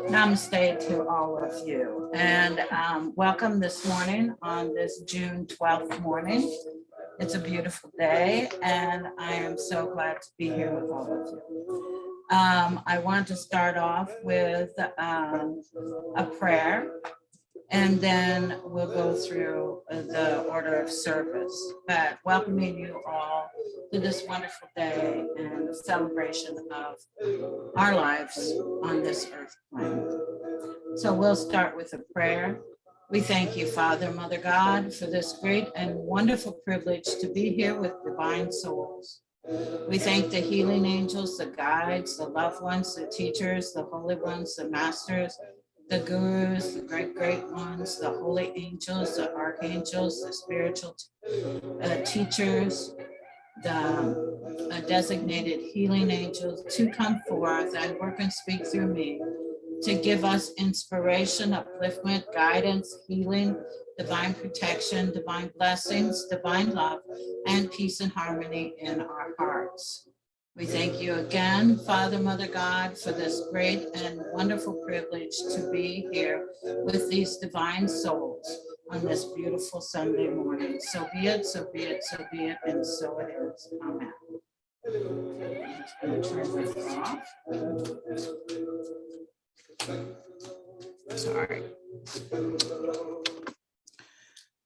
Namaste to all of you, and welcome this morning on this June 12th morning. It's a beautiful day, and I am so glad to be here with all of you. I want to start off with a prayer, and then we'll go through the order of service. But welcoming you all to this wonderful day and celebration of our lives on this earth plane. So we'll start with a prayer. We thank you, Father, Mother God, for this great and wonderful privilege to be here with divine souls. We thank the healing angels, the guides, the loved ones, the teachers, the holy ones, the masters, the gurus, the great ones, the holy angels, the archangels, the spiritual teachers, the designated healing angels to come forth and work and speak through me to give us inspiration, upliftment, guidance, healing, divine protection, divine blessings, divine love, and peace and harmony in our hearts. We thank you again, Father, Mother God, for this great and wonderful privilege to be here with these divine souls on this beautiful Sunday morning. So be it, so be it, so be it, and so it is. Amen. I'm just going to turn this off. Sorry.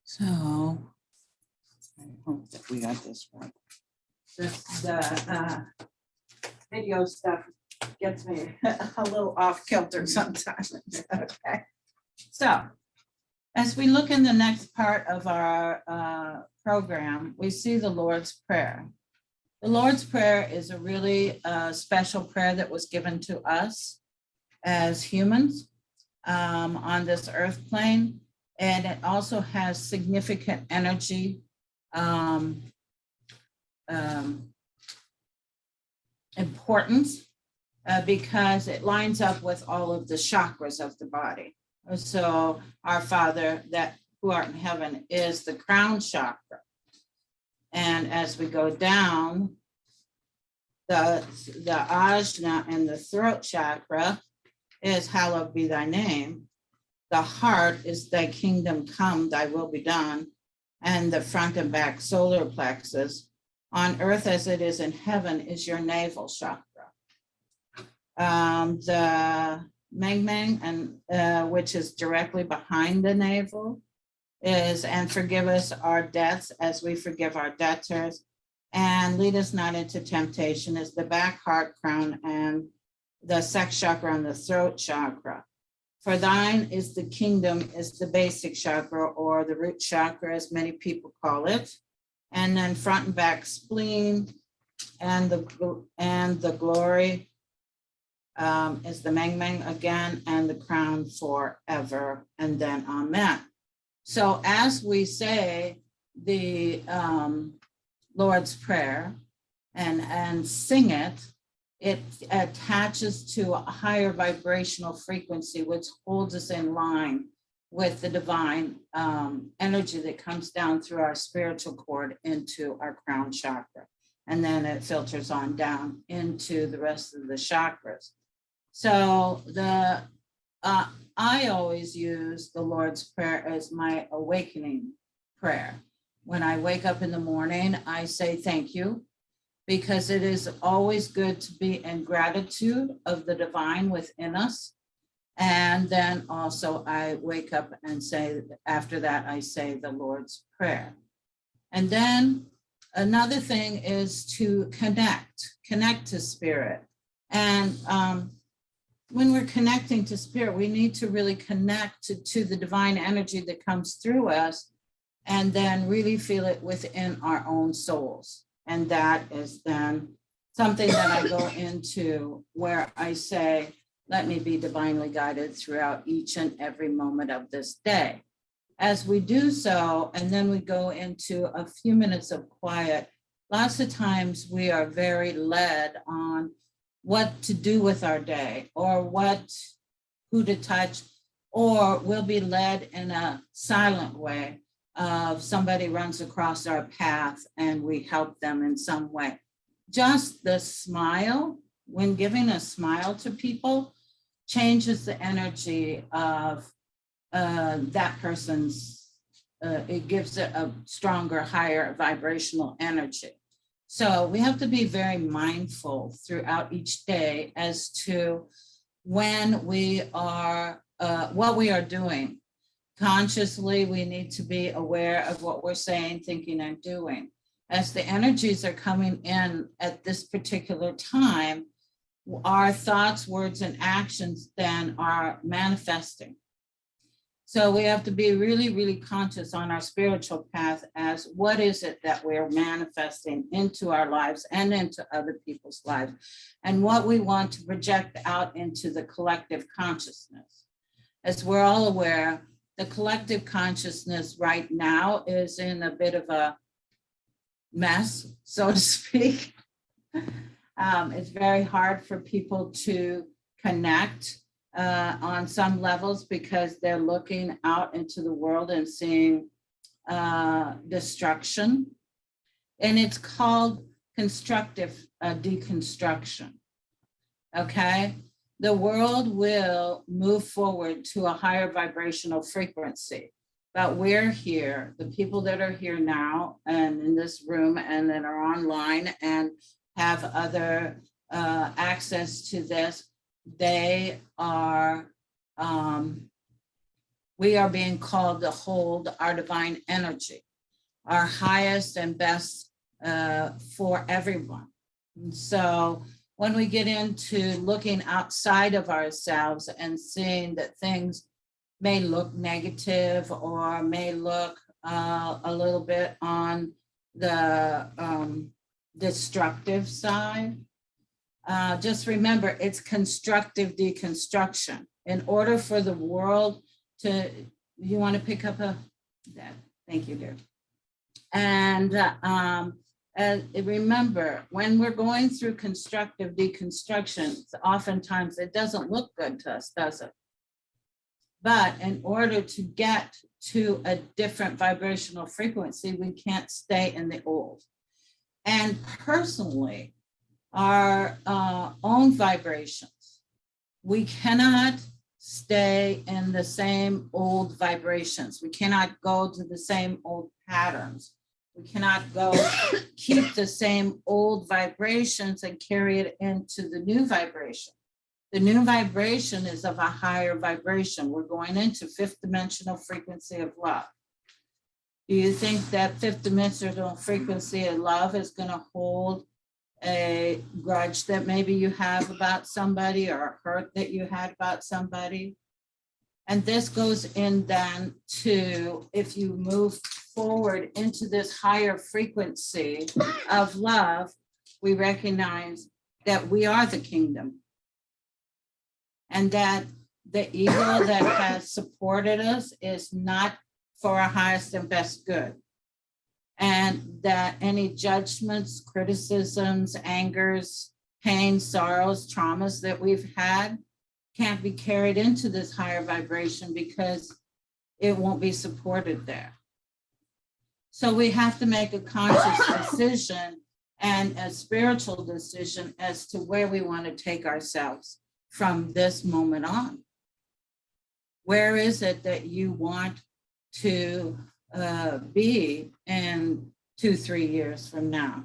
So I hope that we got this right. The video stuff gets me a little off kilter sometimes. Okay. So as we look in the next part of our program, we see the Lord's Prayer. The Lord's Prayer is a really special prayer that was given to us as humans on this earth plane, and it also has significant energy importance because it lines up with all of the chakras of the body. So our Father that who art in heaven is the crown chakra, and as we go down, the ajna and the throat chakra is hallowed be thy name. The heart is thy kingdom come, thy will be done. And the front and back solar plexus, on earth as it is in heaven, is your navel chakra. The Meng, and which is directly behind the navel, is and forgive us our debts as we forgive our debtors, and lead us not into temptation, is the back heart crown and the sex chakra and the throat chakra. For thine is the kingdom, is the basic chakra, or the root chakra, as many people call it. And then front and back spleen, and the glory is the Meng again, and the crown forever, and then amen. So as we say the Lord's Prayer and sing it, it attaches to a higher vibrational frequency, which holds us in line with the divine energy that comes down through our spiritual cord into our crown chakra. And then it filters on down into the rest of the chakras. So I always use the Lord's Prayer as my awakening prayer. When I wake up in the morning, I say thank you, because it is always good to be in gratitude of the divine within us. And then also I wake up and say, after that, I say the Lord's Prayer. And then another thing is to connect to spirit. And when we're connecting to spirit, we need to really connect to the divine energy that comes through us, and then really feel it within our own souls. And that is then something that I go into where I say, let me be divinely guided throughout each and every moment of this day. As we do so, and then we go into a few minutes of quiet, lots of times we are very led on what to do with our day, or who to touch, or we'll be led in a silent way of somebody runs across our path and we help them in some way. Just the smile when giving a smile to people changes the energy of that person's, it gives it a stronger, higher vibrational energy. So we have to be very mindful throughout each day as to when we are, what we are doing. Consciously, we need to be aware of what we're saying, thinking, and doing. As the energies are coming in at this particular time, our thoughts, words, and actions then are manifesting. So we have to be really, really conscious on our spiritual path as what is it that we're manifesting into our lives and into other people's lives, and what we want to project out into the collective consciousness. As we're all aware, the collective consciousness right now is in a bit of a mess, so to speak. It's very hard for people to connect on some levels because they're looking out into the world and seeing destruction. And it's called constructive deconstruction. Okay? The world will move forward to a higher vibrational frequency. But we're here, the people that are here now and in this room and that are online and have other access to this, they are, we are being called to hold our divine energy, our highest and best for everyone. And so when we get into looking outside of ourselves and seeing that things may look negative or may look a little bit on the destructive side, just remember it's constructive deconstruction. In order for the world to, you want to pick up that? Thank you, dear. And remember, when we're going through constructive deconstruction, oftentimes it doesn't look good to us, does it? But in order to get to a different vibrational frequency, we can't stay in the old. And personally, our own vibrations, we cannot stay in the same old vibrations. We cannot go to the same old patterns. We cannot go keep the same old vibrations and carry it into the new vibration. The new vibration is of a higher vibration. We're going into fifth dimensional frequency of love. Do you think that fifth dimensional frequency of love is going to hold a grudge that maybe you have about somebody or a hurt that you had about somebody? And this goes in then to, if you move forward into this higher frequency of love, we recognize that we are the kingdom. And that the evil that has supported us is not for our highest and best good. And that any judgments, criticisms, angers, pains, sorrows, traumas that we've had can't be carried into this higher vibration because it won't be supported there. So we have to make a conscious decision and a spiritual decision as to where we want to take ourselves from this moment on. Where is it that you want to be in 2-3 years from now?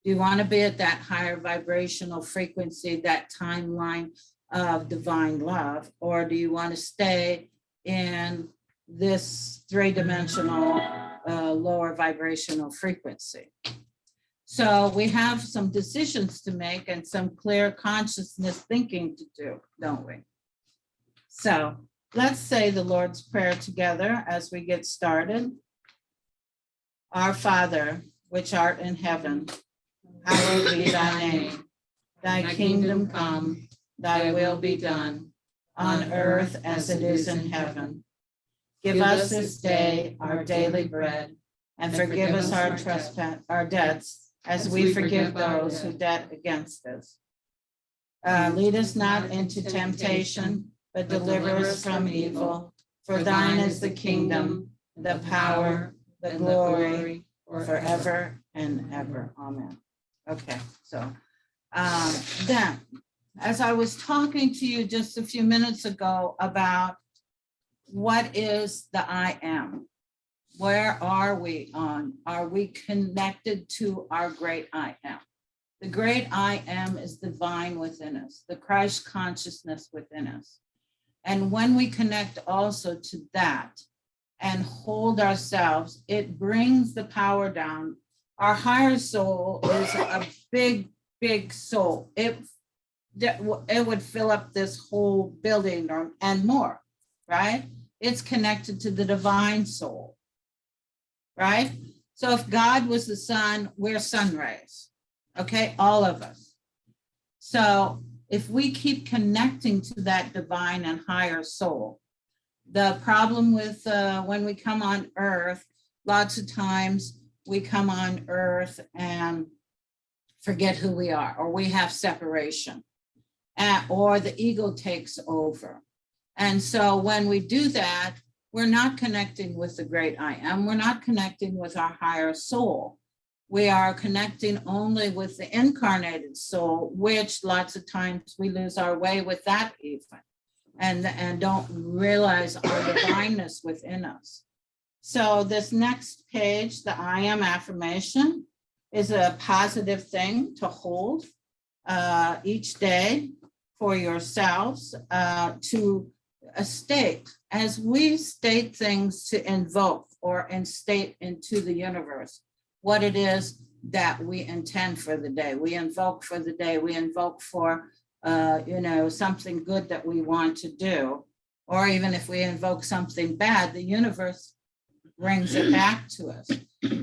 Do you want to be at that higher vibrational frequency, that timeline of divine love, or do you want to stay in this 3-dimensional lower vibrational frequency? So we have some decisions to make and some clear consciousness thinking to do, don't we? So let's say the Lord's Prayer together as we get started. Our Father, which art in heaven, hallowed be thy name. Thy kingdom come, thy will be done, on earth as it is in heaven. Give us this day our daily bread, and forgive us our trespass, our debts, as we forgive those who debt against us. Lead us not into temptation, but deliver us from evil. For thine is the kingdom, the power, the glory, forever and ever. Amen. Okay, so Then, as I was talking to you just a few minutes ago about what is the I am, where are we on? Are we connected to our great I am? The great I am is divine within us, the Christ consciousness within us. And when we connect also to that and hold ourselves, it brings the power down. Our higher soul is a big, big soul. It would fill up this whole building and more, right? It's connected to the divine soul, right? So if God was the sun, we're sun rays, okay? All of us. So if we keep connecting to that divine and higher soul, the problem with when we come on earth, lots of times we come on earth and forget who we are, or we have separation, or the ego takes over. And so when we do that, we're not connecting with the great I am. We're not connecting with our higher soul. We are connecting only with the incarnated soul, which lots of times we lose our way with that even, and don't realize our divineness within us. So this next page, the I am affirmation, is a positive thing to hold each day for yourselves to state. As we state things to invoke or instate into the universe what it is that we intend for the day. We invoke for the day. We invoke for, something good that we want to do. Or even if we invoke something bad, the universe brings it back to us.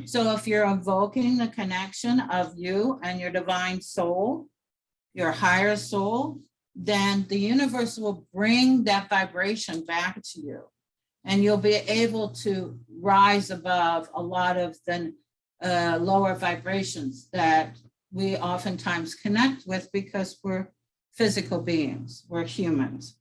So if you're invoking the connection of you and your divine soul, your higher soul, then the universe will bring that vibration back to you. And you'll be able to rise above a lot of the lower vibrations that we oftentimes connect with because we're physical beings, we're humans.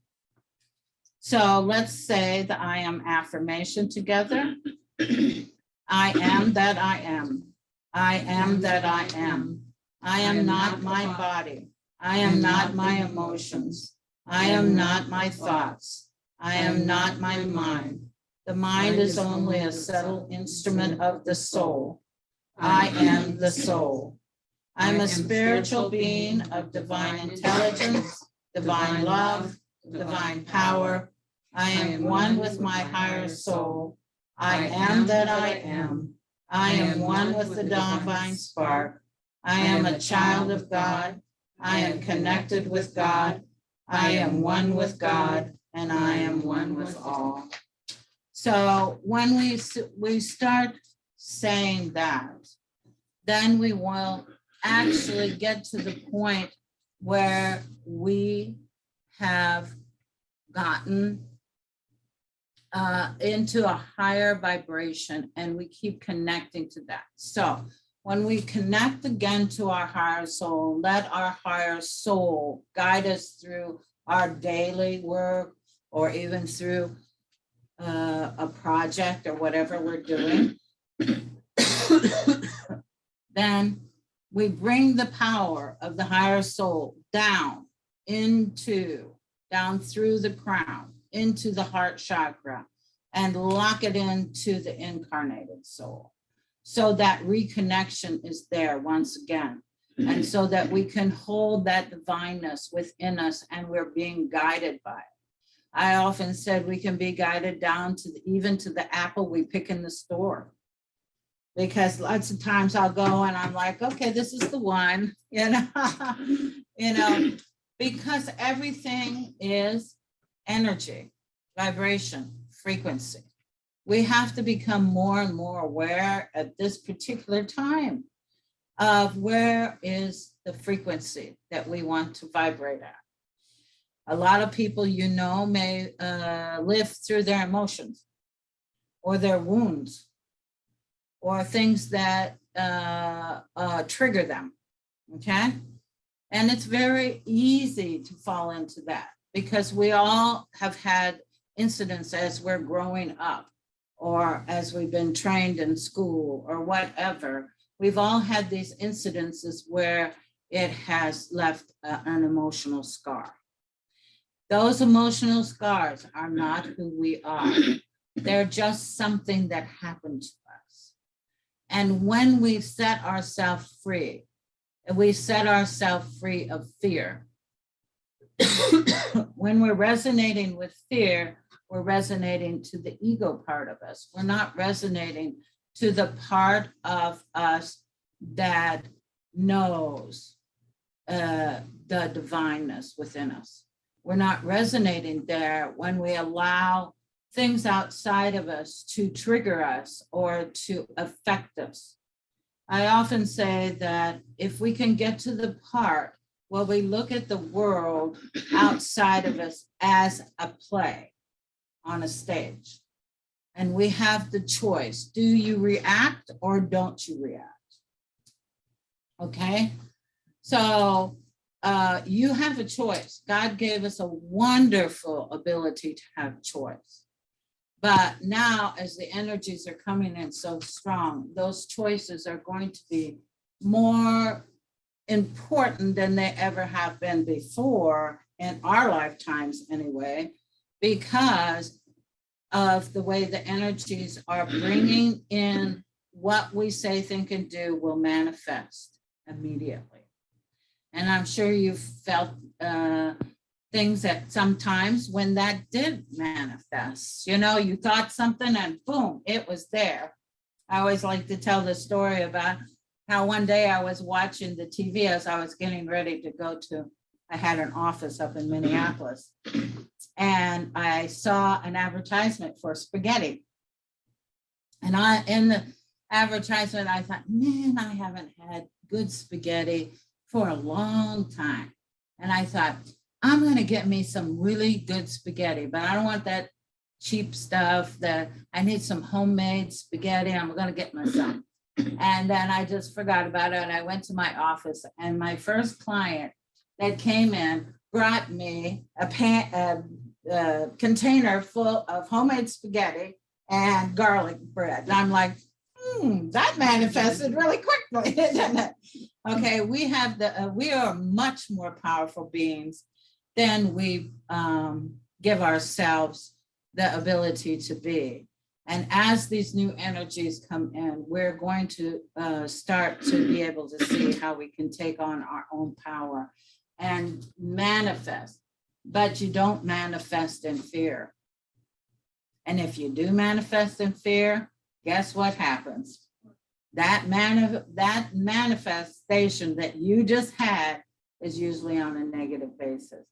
So let's say the I am affirmation together. I am that I am. I am that I am. I am not my body. I am not my emotions. I am not my thoughts. I am not my mind. The mind is only a subtle instrument of the soul. I am the soul. I'm a spiritual being of divine intelligence, divine love, divine power. I am one with my higher soul. I am that I am. I am one with the divine spark. I am a child of God. I am connected with God. I am one with God, and I am one with all. So when we start saying that, then we will actually get to the point where we have gotten into a higher vibration, and we keep connecting to that. So when we connect again to our higher soul, let our higher soul guide us through our daily work, or even through a project or whatever we're doing. Then we bring the power of the higher soul down through the crown, into the heart chakra, and lock it into the incarnated soul. So that reconnection is there once again. And so that we can hold that divineness within us, and we're being guided by it. I often said we can be guided down to even to the apple we pick in the store. Because lots of times I'll go and I'm like, okay, this is the one, because everything is energy, vibration, frequency. We have to become more and more aware at this particular time of where is the frequency that we want to vibrate at. A lot of people, may live through their emotions or their wounds, or things that trigger them, okay? And it's very easy to fall into that, because we all have had incidents as we're growing up, or as we've been trained in school or whatever. We've all had these incidences where it has left an emotional scar. Those emotional scars are not who we are. They're just something that happened to us. And when we set ourselves free, we set ourselves free of fear. When we're resonating with fear, we're resonating to the ego part of us. We're not resonating to the part of us that knows the divineness within us. We're not resonating there when we allow things outside of us to trigger us or to affect us. I often say that if we can get to the part where we look at the world outside of us as a play on a stage, and we have the choice, do you react or don't you react? Okay, so you have a choice. God gave us a wonderful ability to have choice. But now, as the energies are coming in so strong, those choices are going to be more important than they ever have been before in our lifetimes anyway, because of the way the energies are bringing in what we say, think, and do will manifest immediately. And I'm sure you've felt things that sometimes when that did manifest, you know, you thought something and boom, it was there. I always like to tell the story about how one day I was watching the TV as I was getting ready to go to, I had an office up in Minneapolis, and I saw an advertisement for spaghetti. And in the advertisement, I thought, man, I haven't had good spaghetti for a long time. And I thought, I'm going to get me some really good spaghetti, but I don't want that cheap stuff. That I need some homemade spaghetti. I'm going to get myself. And then I just forgot about it. And I went to my office, and my first client that came in brought me a container full of homemade spaghetti and garlic bread. And I'm like, that manifested really quickly, didn't it? Okay, we are much more powerful beings than we give ourselves the ability to be. And as these new energies come in, we're going to start to be able to see how we can take on our own power and manifest. But you don't manifest in fear. And if you do manifest in fear, guess what happens? That manifestation that you just had is usually on a negative basis.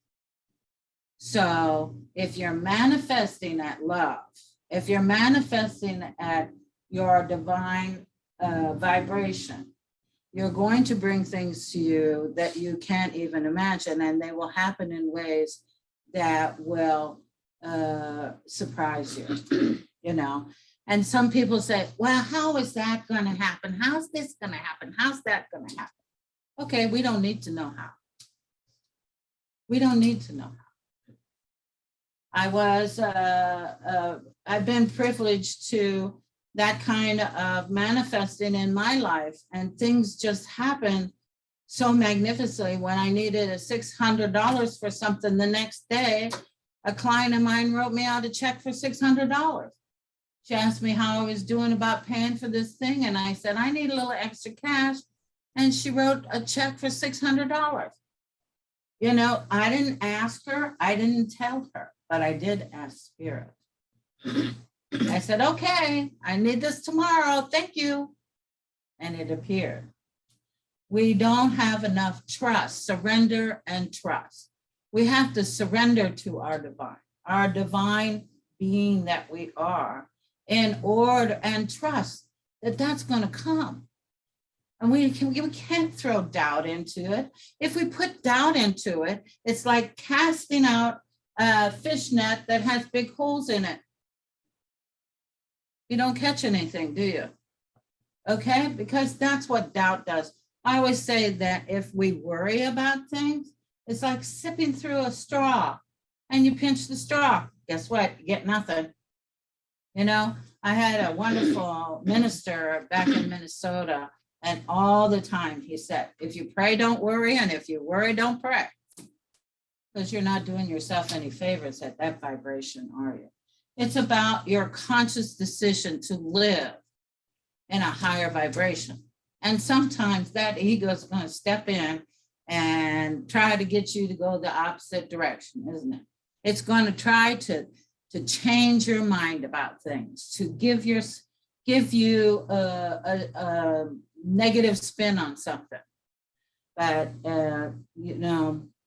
So if you're manifesting at love, if you're manifesting at your divine vibration, you're going to bring things to you that you can't even imagine, and they will happen in ways that will surprise you, you know. And some people say, well, how is that going to happen? How's this going to happen? How's that going to happen? Okay, we don't need to know how. We don't need to know how. I've been privileged to that kind of manifesting in my life, and things just happen so magnificently. When I needed $600 for something, the next day, a client of mine wrote me out a check for $600. She asked me how I was doing about paying for this thing, and I said, I need a little extra cash, and she wrote a check for $600. You know, I didn't ask her, I didn't tell her, but I did ask Spirit. I said, okay, I need this tomorrow, thank you. And it appeared. We don't have enough trust, surrender and trust. We have to surrender to our divine being that we are, in order, and trust that that's going to come. And we can't throw doubt into it. If we put doubt into it, it's like casting out a fish net that has big holes in it. You don't catch anything, do you? Okay, because that's what doubt does. I always say that if we worry about things, it's like sipping through a straw, and you pinch the straw. Guess what? You get nothing. You know, I had a wonderful minister back in Minnesota, And all the time, he said, if you pray, don't worry. And if you worry, don't pray. Because you're not doing yourself any favors at that vibration, are you? It's about your conscious decision to live in a higher vibration. And sometimes that ego is going to step in and try to get you to go the opposite direction, isn't it? It's going to try to change your mind about things, to give you a negative spin on something. But,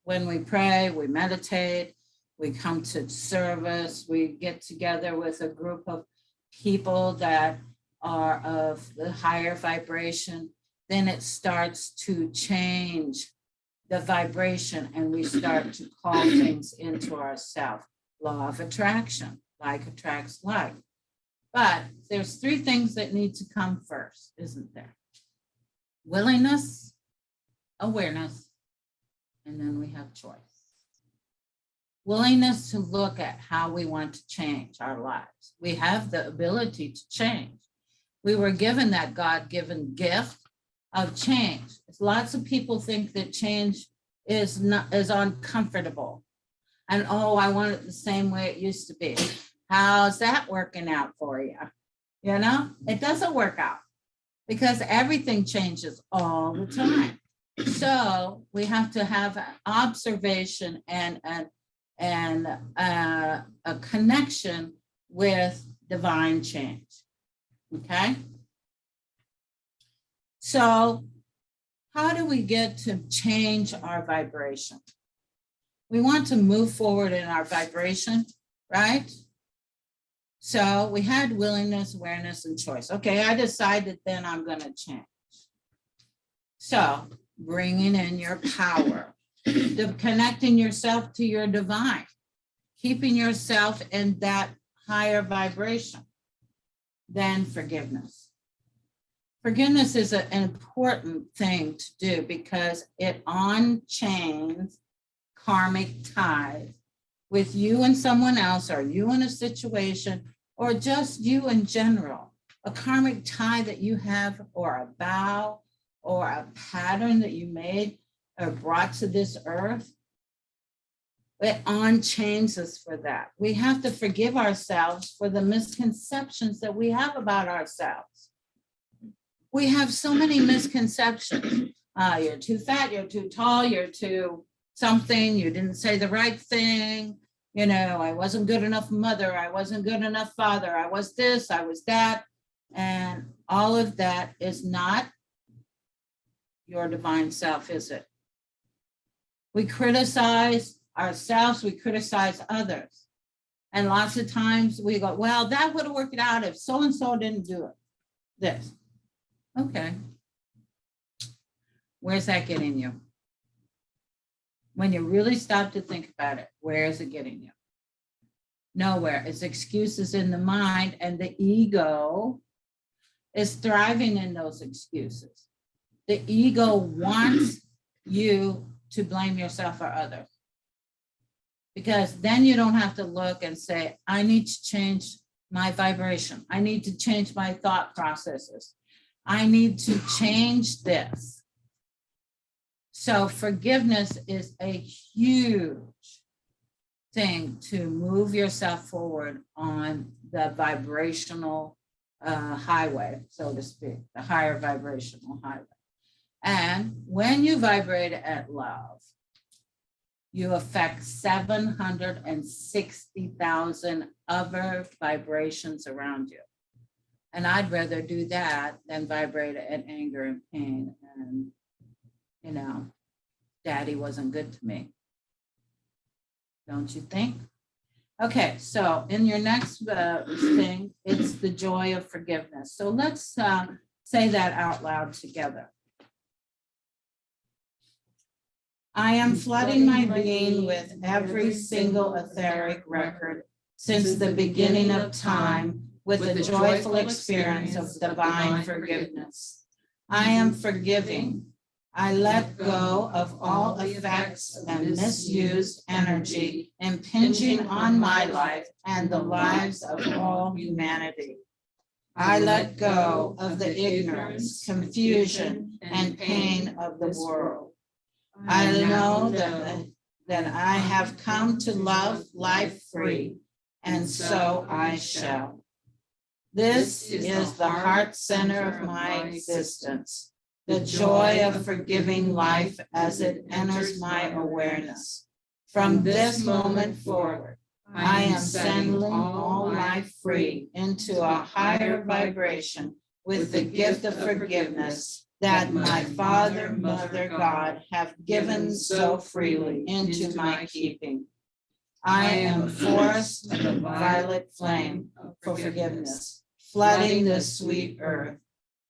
when we pray, we meditate, we come to service, we get together with a group of people that are of the higher vibration, then it starts to change the vibration and we start to call things into ourselves. Law of attraction, like attracts like. But there's three things that need to come first, isn't there? Willingness, awareness, and then we have choice. Willingness to look at how we want to change our lives. We have the ability to change. We were given that God-given gift of change. Lots of people think that change is uncomfortable. And I want it the same way it used to be. How's that working out for you? It doesn't work out because everything changes all the time. So we have to have observation and a connection with divine change. Okay. So how do we get to change our vibration? We want to move forward in our vibration, right? So we had willingness, awareness, and choice. Okay, I decided then I'm going to change. So bringing in your power, connecting yourself to your divine, keeping yourself in that higher vibration. Then forgiveness. Forgiveness is an important thing to do because it unchains karmic ties with you and someone else, or you in a situation, or just you in general. A karmic tie that you have, or a vow, or a pattern that you made or brought to this earth, it unchains us for that. We have to forgive ourselves for the misconceptions that we have about ourselves. We have so many misconceptions. You're too fat, you're too tall, you're too something, you didn't say the right thing. I wasn't good enough mother, I wasn't good enough father, I was this, I was that. And all of that is not your divine self, is it? We criticize ourselves, we criticize others. And lots of times we go, well, that would have worked out if so-and-so didn't do it. This. Okay. Where's that getting you? When you really stop to think about it, where is it getting you? Nowhere. It's excuses in the mind, and the ego is thriving in those excuses. The ego wants you to blame yourself or others. Because then you don't have to look and say, I need to change my vibration. I need to change my thought processes. I need to change this. So forgiveness is a huge thing to move yourself forward on the vibrational highway, so to speak, the higher vibrational highway. And when you vibrate at love, you affect 760,000 other vibrations around you. And I'd rather do that than vibrate at anger and pain and, daddy wasn't good to me. Don't you think? Okay, so in your next thing, it's the joy of forgiveness. So let's say that out loud together. I am flooding my being with every single etheric record since the beginning of time with the joyful experience of divine forgiveness. I am forgiving. I let go of all effects and misused energy impinging on my life and the lives of all humanity. I let go of the ignorance, confusion, and pain of the world. I know that I have come to love life free, and so I shall. This is the heart center of my existence, the joy of forgiving life as it enters my awareness. From this moment forward, I am sending all life free into a higher vibration with the gift of forgiveness that my Father, Mother, God have given so freely into my keeping. I am forced of the violet flame for forgiveness, flooding the sweet earth.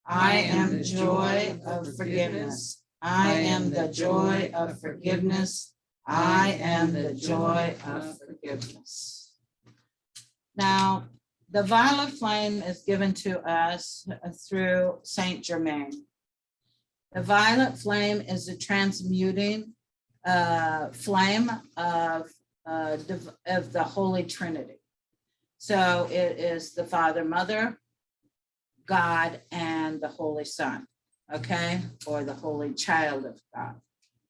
I am joy of forgiveness. I am the joy of forgiveness. I am the joy of forgiveness. Now, the violet flame is given to us through Saint Germain. The violet flame is a transmuting flame of the Holy Trinity. So it is the Father, Mother, God, and the Holy Son, okay, or the Holy Child of God.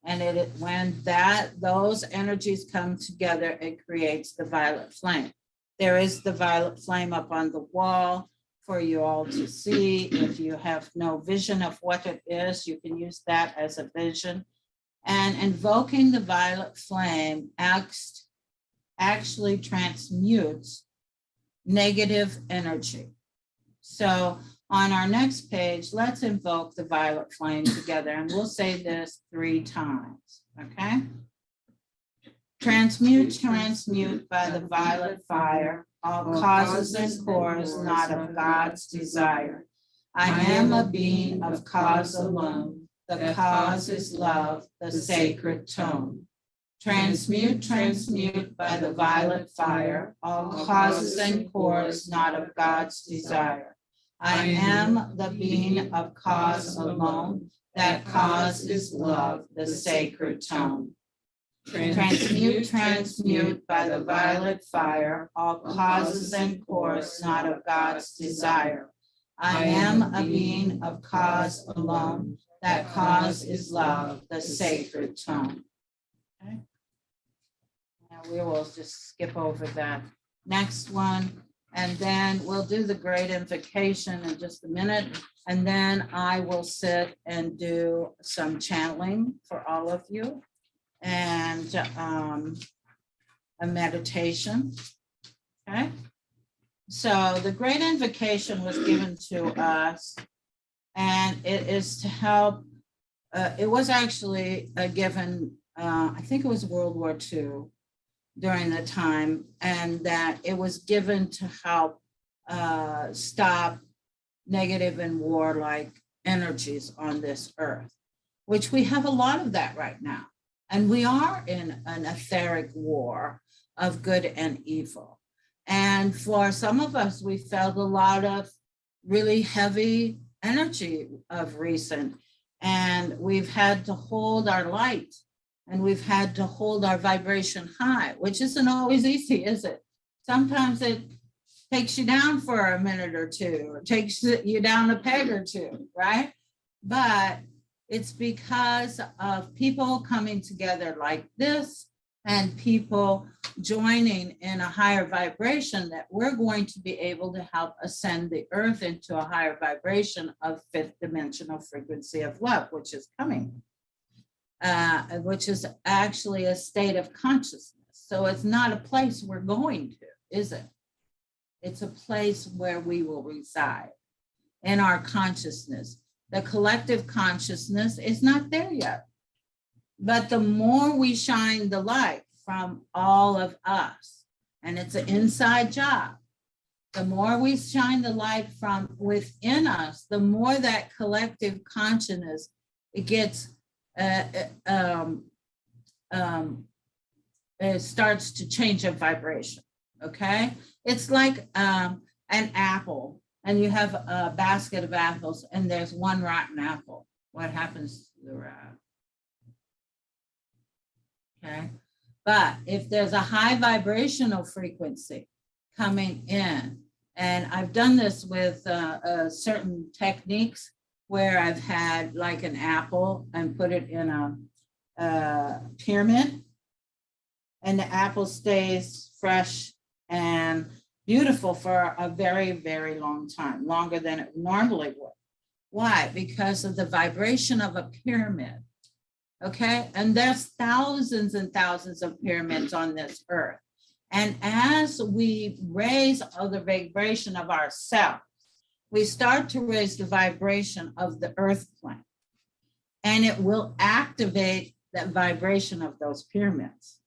And when those energies come together, it creates the violet flame. There is the violet flame up on the wall for you all to see. If you have no vision of what it is, you can use that as a vision. And invoking the violet flame actually transmutes negative energy. So on our next page, let's invoke the violet flame together, and we'll say this 3 times, okay? Transmute by the violet fire, all causes and cores not of God's desire. I am a being of cause alone. The cause is love, the sacred tone. Transmute by the violet fire, all causes and cores not of God's desire. I am the being of cause alone. That cause is love, the sacred tone. Transmute by the violet fire, all causes and cores not of God's desire. I am a being of cause alone. That cause is love, the sacred tone. Okay. Now we will just skip over that next one, and then we'll do the great invocation in just a minute, and then I will sit and do some channeling for all of you and a meditation. Okay. So the great invocation was given to us, and it is to help. It was actually given, I think it was World War II during the time, and that it was given to help stop negative and warlike energies on this earth, which we have a lot of that right now. And we are in an etheric war of good and evil. And for some of us, we felt a lot of really heavy energy of recent, and we've had to hold our light, and we've had to hold our vibration high, which isn't always easy, is it? Sometimes it takes you down for a minute or two, or takes you down a peg or two, right? But it's because of people coming together like this and people joining in a higher vibration that we're going to be able to help ascend the earth into a higher vibration of 5th dimensional frequency of love, which is coming, which is actually a state of consciousness. So it's not a place we're going to, is it? It's a place where we will reside in our consciousness. The collective consciousness is not there yet. But the more we shine the light from all of us, and it's an inside job, the more we shine the light from within us, the more that collective consciousness, it gets, it starts to change a vibration, okay? It's like an apple, and you have a basket of apples, and there's one rotten apple. What happens to the rest? Okay, but if there's a high vibrational frequency coming in And I've done this with certain techniques where I've had like an apple and put it in a pyramid, and the apple stays fresh and beautiful for a very, very long time, longer than it normally would. Why? Because of the vibration of a pyramid. Okay, and there's thousands and thousands of pyramids on this earth. And as we raise the vibration of ourselves, we start to raise the vibration of the earth plane, and it will activate that vibration of those pyramids.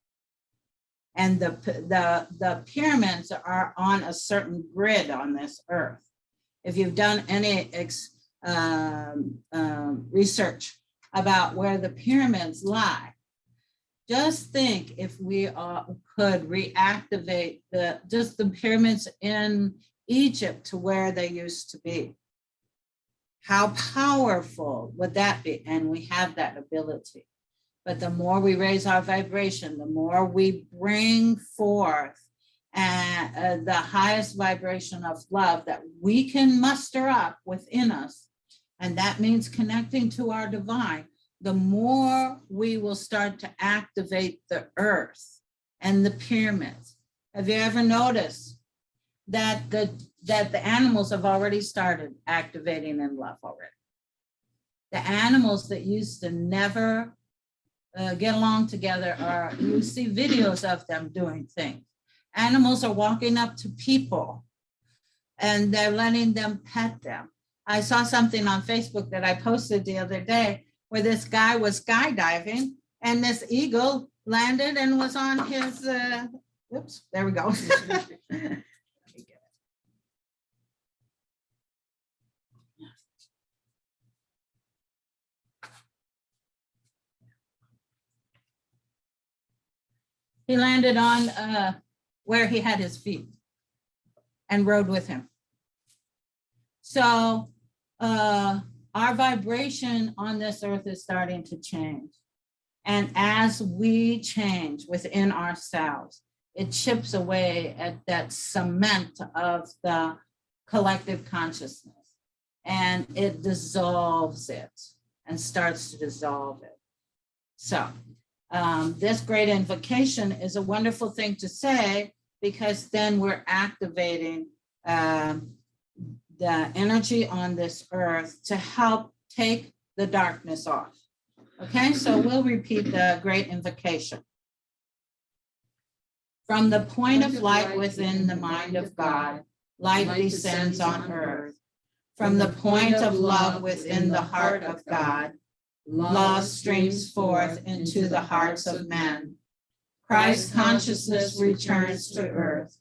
And the pyramids are on a certain grid on this earth. If you've done any research about where the pyramids lie, just think if we could reactivate the pyramids in Egypt to where they used to be. How powerful would that be? And we have that ability. But the more we raise our vibration, the more we bring forth the highest vibration of love that we can muster up within us. And that means connecting to our divine. The more we will start to activate the earth and the pyramids. Have you ever noticed that the animals have already started activating in love already? The animals that used to never get along together, or you see videos of them doing things. Animals are walking up to people and they're letting them pet them. I saw something on Facebook that I posted the other day where this guy was skydiving and this eagle landed and was on his, oops, there we go. He landed on where he had his feet and rode with him. So our vibration on this earth is starting to change. And as we change within ourselves, it chips away at that cement of the collective consciousness, and it dissolves it and starts to dissolve it. So this great invocation is a wonderful thing to say, because then we're activating the energy on this earth to help take the darkness off. Okay, so we'll repeat the great invocation. From the point of light within the mind of God, light descends on earth. From the point of love within the heart of God, love streams forth into the hearts of men. Christ consciousness returns to earth.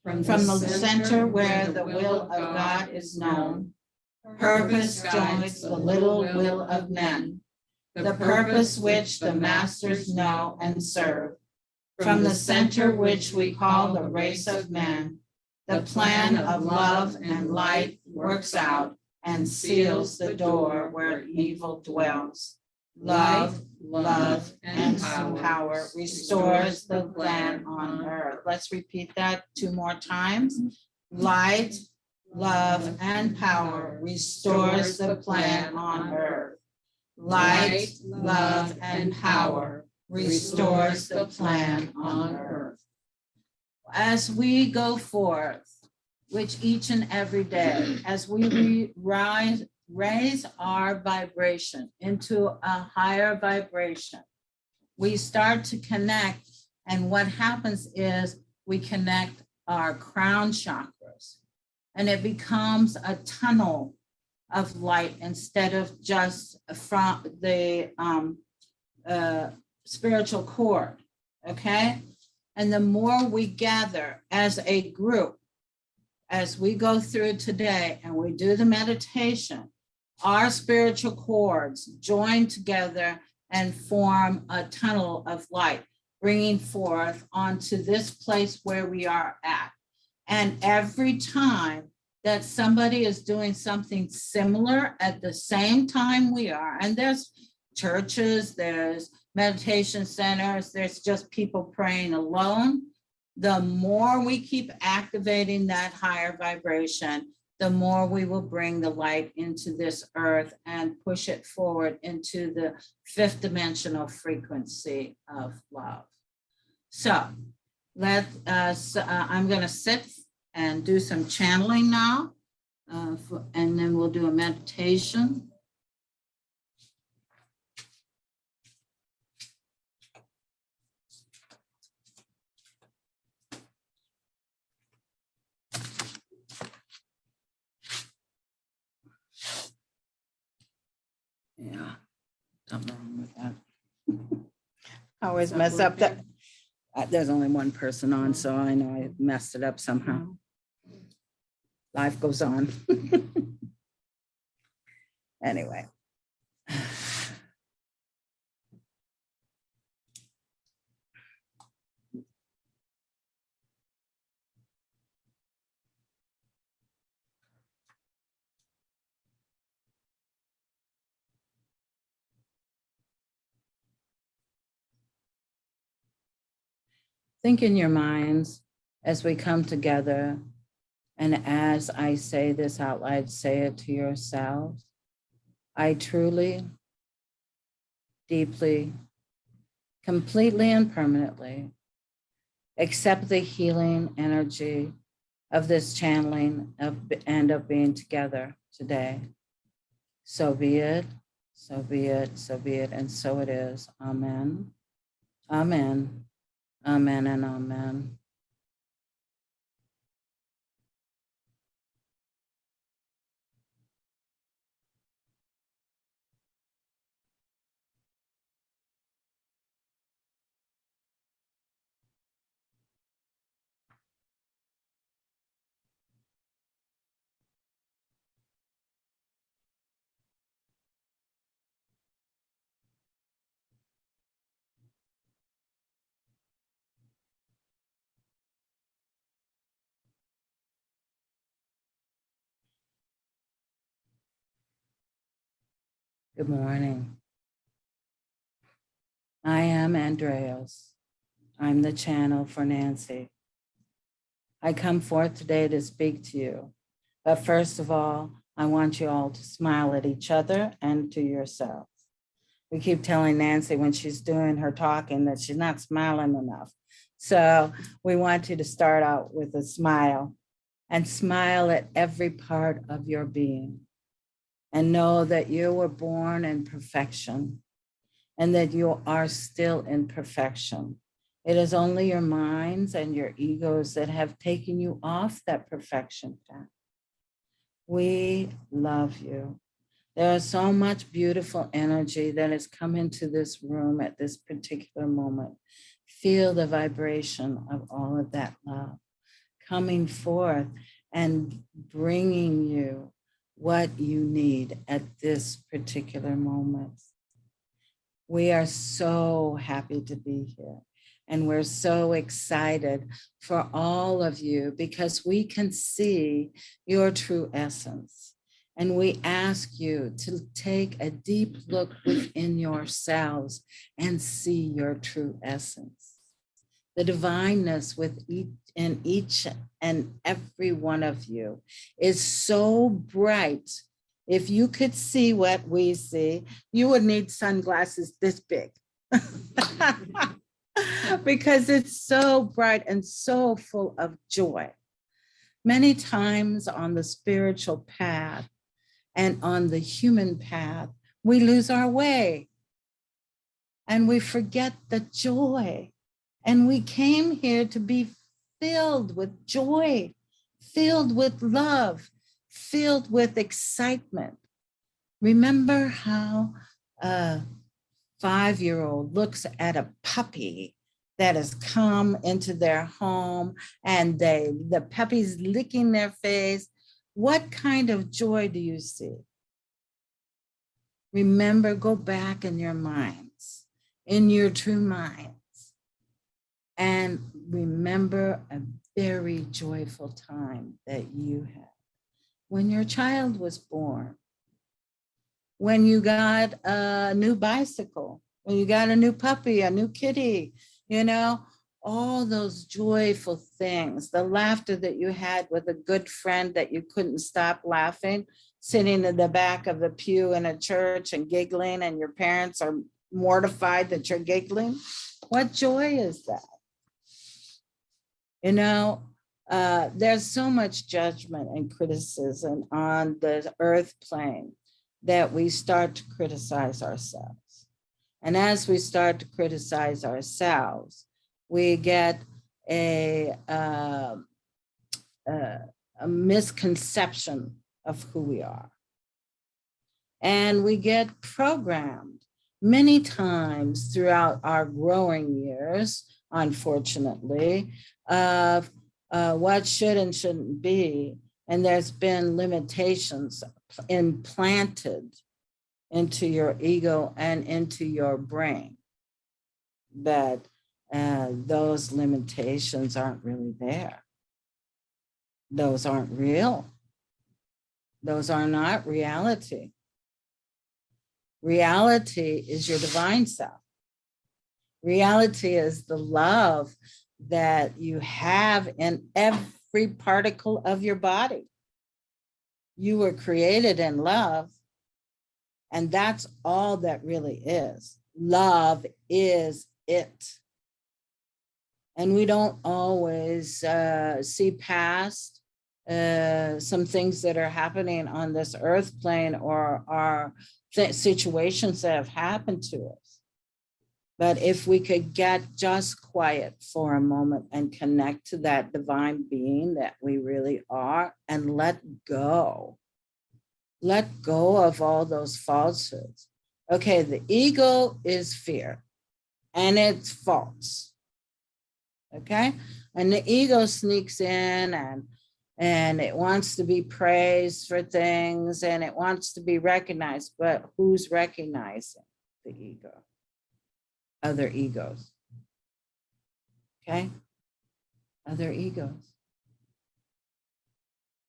From the center where the will of God is known, purpose joins the little will of men, the purpose which the masters know and serve. From the center which we call the race of men, the plan of love and light works out and seals the door where evil dwells. Love, love, and power restores the plan on earth. Let's repeat that 2 more times. Light, love, and power restores the plan on earth. Light, love, and power restores the plan on earth. As we go forth, which each and every day, as we raise our vibration into a higher vibration, we start to connect. And what happens is we connect our crown chakras, and it becomes a tunnel of light instead of just from the spiritual cord. Okay. And the more we gather as a group, as we go through today and we do the meditation, our spiritual cords join together and form a tunnel of light, bringing forth onto this place where we are at. And every time that somebody is doing something similar at the same time we are, and there's churches, there's meditation centers, there's just people praying alone, the more we keep activating that higher vibration, the more we will bring the light into this earth and push it forward into the fifth dimensional frequency of love. So let us, I'm going to sit and do some channeling now, and then we'll do a meditation. Yeah, something wrong with that. I always mess up that. There's only one person on, so I know I messed it up somehow. Life goes on. Anyway. Think in your minds as we come together, and as I say this out loud, say it to yourselves. I truly, deeply, completely, and permanently accept the healing energy of this channeling and of being together today. So be it, so be it, so be it, and so it is. Amen. Amen. Amen and amen. Good morning. I am Andreas. I'm the channel for Nancy. I come forth today to speak to you. But first of all, I want you all to smile at each other and to yourselves. We keep telling Nancy when she's doing her talking that she's not smiling enough. So we want you to start out with a smile and smile at every part of your being. And know that you were born in perfection and that you are still in perfection. It is only your minds and your egos that have taken you off that perfection path. We love you. There is so much beautiful energy that has come into this room at this particular moment. Feel the vibration of all of that love coming forth and bringing you what you need at this particular moment. We are so happy to be here, and we're so excited for all of you because we can see your true essence. And we ask you to take a deep look within yourselves and see your true essence. The divineness within each and every one of you is so bright. If you could see what we see, you would need sunglasses this big because it's so bright and so full of joy. Many times on the spiritual path and on the human path, we lose our way and we forget the joy. And we came here to be filled with joy, filled with love, filled with excitement. Remember how a 5-year-old looks at a puppy that has come into their home and the puppy's licking their face. What kind of joy do you see? Remember, go back in your minds, in your true mind. And remember a very joyful time that you had when your child was born, when you got a new bicycle, when you got a new puppy, a new kitty, all those joyful things, the laughter that you had with a good friend that you couldn't stop laughing, sitting in the back of the pew in a church and giggling, and your parents are mortified that you're giggling. What joy is that? You know, there's so much judgment and criticism on the earth plane that we start to criticize ourselves. And as we start to criticize ourselves, we get a misconception of who we are. And we get programmed many times throughout our growing years, unfortunately, of what should and shouldn't be. And there's been limitations implanted into your ego and into your brain. But those limitations aren't really there. Those aren't real. Those are not reality. Reality is your divine self. Reality is the love that you have in every particle of your body. You were created in love, and that's all that really is. Love is it. And we don't always see past some things that are happening on this earth plane or are situations that have happened to us. But if we could get just quiet for a moment and connect to that divine being that we really are and let go of all those falsehoods. Okay, the ego is fear and it's false. Okay, and the ego sneaks in and it wants to be praised for things and it wants to be recognized, but who's recognizing the ego? Other egos. Okay, other egos.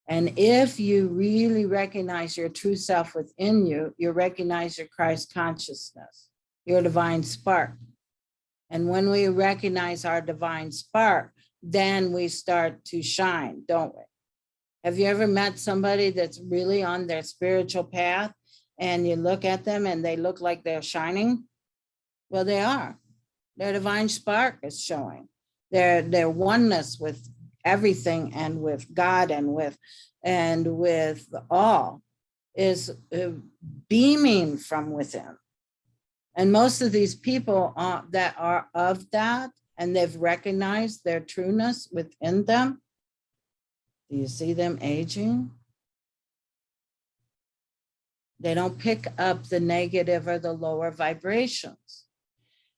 And if you really recognize your true self within you, you recognize your Christ consciousness, your divine spark. And when we recognize our divine spark, then we start to shine, don't we? Have you ever met somebody that's really on their spiritual path and you look at them and they look like they're shining? Well, they are. Their divine spark is showing. Their oneness with everything and with God and with all is beaming from within. And most of these people that are of that and they've recognized their trueness within them, do you see them aging? They don't pick up the negative or the lower vibrations.